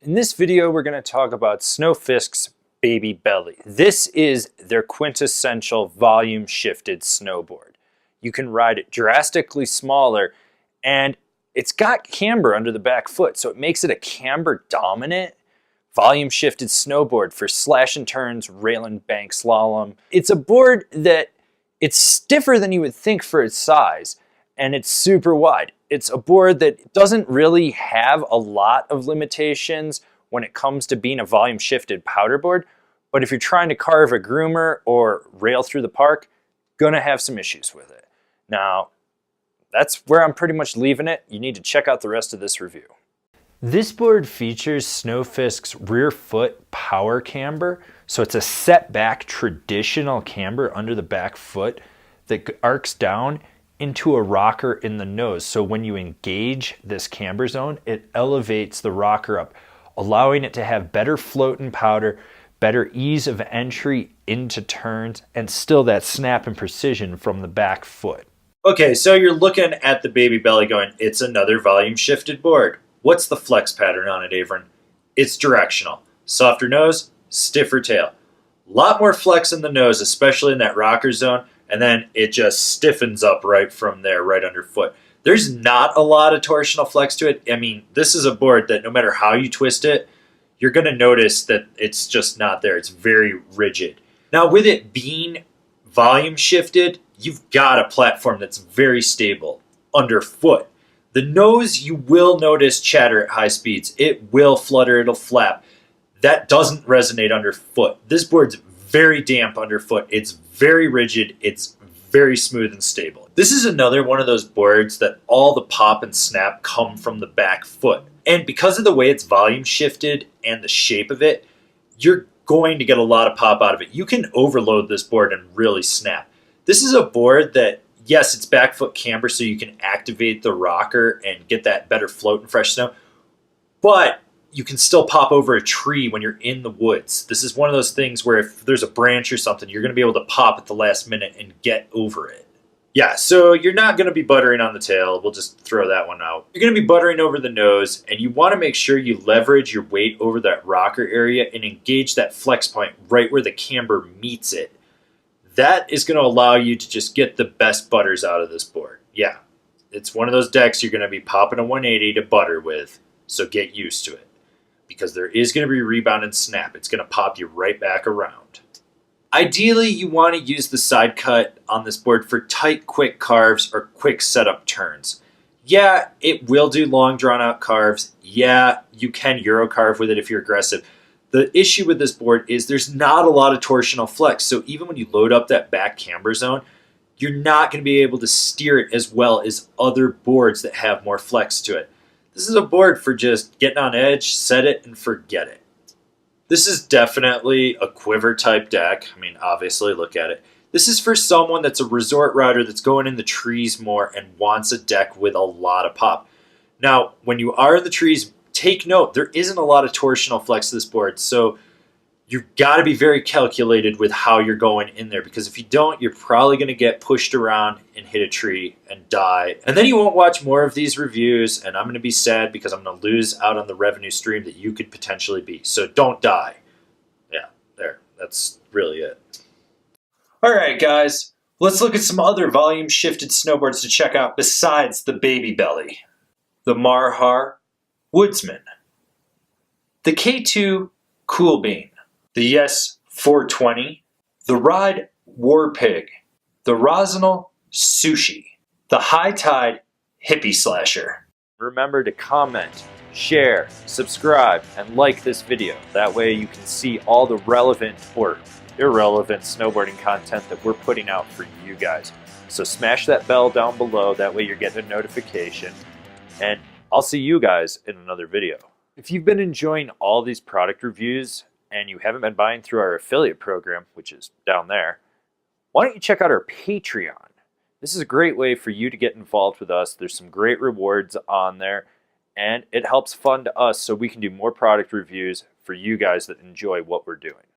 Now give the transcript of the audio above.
In this video, we're going to talk about Snofisk's Baby Belly. This is their quintessential volume shifted snowboard. You can ride it drastically smaller, and it's got camber under the back foot, so it makes it a camber dominant volume shifted snowboard for slash and turns, rail and bank slalom. It's a board that it's stiffer than you would think for its size, and it's super wide. It's a board that doesn't really have a lot of limitations when it comes to being a volume shifted powder board, but if you're trying to carve a groomer or rail through the park, gonna have some issues with it. Now, that's where I'm pretty much leaving it. You need to check out the rest of this review. This board features Snofisk's rear foot power camber, so it's a set back traditional camber under the back foot that arcs down into a rocker in the nose. So when you engage this camber zone, it elevates the rocker up, allowing it to have better float and powder, better ease of entry into turns, and still that snap and precision from the back foot. Okay, so you're looking at the Baby Belly going, it's another volume shifted board. What's the flex pattern on it, Avran? It's directional. Softer nose, stiffer tail. A lot more flex in the nose, especially in that rocker zone, and then it just stiffens up right from there, right underfoot. There's not a lot of torsional flex to it. I mean, this is a board that no matter how you twist it, you're going to notice that it's just not there. It's very rigid. Now, with it being volume shifted, you've got a platform that's very stable underfoot. The nose, you will notice chatter at high speeds. It will flutter, it'll flap. That doesn't resonate underfoot. This board's very damp underfoot. It's very rigid. It's very smooth and stable. This is another one of those boards that all the pop and snap come from the back foot. And because of the way it's volume shifted and the shape of it, you're going to get a lot of pop out of it. You can overload this board and really snap. This is a board that, yes, it's back foot camber, so you can activate the rocker and get that better float in fresh snow, but you can still pop over a tree when you're in the woods. This is one of those things where if there's a branch or something, you're going to be able to pop at the last minute and get over it. Yeah, so you're not going to be buttering on the tail. We'll just throw that one out. You're going to be buttering over the nose, and you want to make sure you leverage your weight over that rocker area and engage that flex point right where the camber meets it. That is going to allow you to just get the best butters out of this board. Yeah, it's one of those decks you're going to be popping a 180 to butter with, so get used to it. Because there is going to be rebound and snap. It's going to pop you right back around. Ideally, you want to use the side cut on this board for tight, quick carves or quick setup turns. Yeah, it will do long, drawn-out carves. Yeah, you can Euro carve with it if you're aggressive. The issue with this board is there's not a lot of torsional flex, so even when you load up that back camber zone, you're not going to be able to steer it as well as other boards that have more flex to it. This is a board for just getting on edge, set it, and forget it. This is definitely a quiver type deck. I mean, obviously, look at it. This is for someone that's a resort rider that's going in the trees more and wants a deck with a lot of pop. Now, when you are in the trees, take note, there isn't a lot of torsional flex to this board, so you've got to be very calculated with how you're going in there, because if you don't, you're probably going to get pushed around and hit a tree and die. And then you won't watch more of these reviews, and I'm going to be sad because I'm going to lose out on the revenue stream that you could potentially be. So don't die. Yeah, there. That's really it. All right, guys. Let's look at some other volume-shifted snowboards to check out besides the Baby Belly. The Marhar Woodsman. The K2 Cool Bean. The Yes 420, the Ride War Pig, the Rosinal Sushi, the High Tide Hippie Slasher. Remember to comment, share, subscribe, and like this video. That way you can see all the relevant or irrelevant snowboarding content that we're putting out for you guys. So smash that bell down below, that way you're getting a notification, and I'll see you guys in another video. If you've been enjoying all these product reviews, and you haven't been buying through our affiliate program, which is down there, why don't you check out our Patreon? This is a great way for you to get involved with us. There's some great rewards on there, and it helps fund us so we can do more product reviews for you guys that enjoy what we're doing.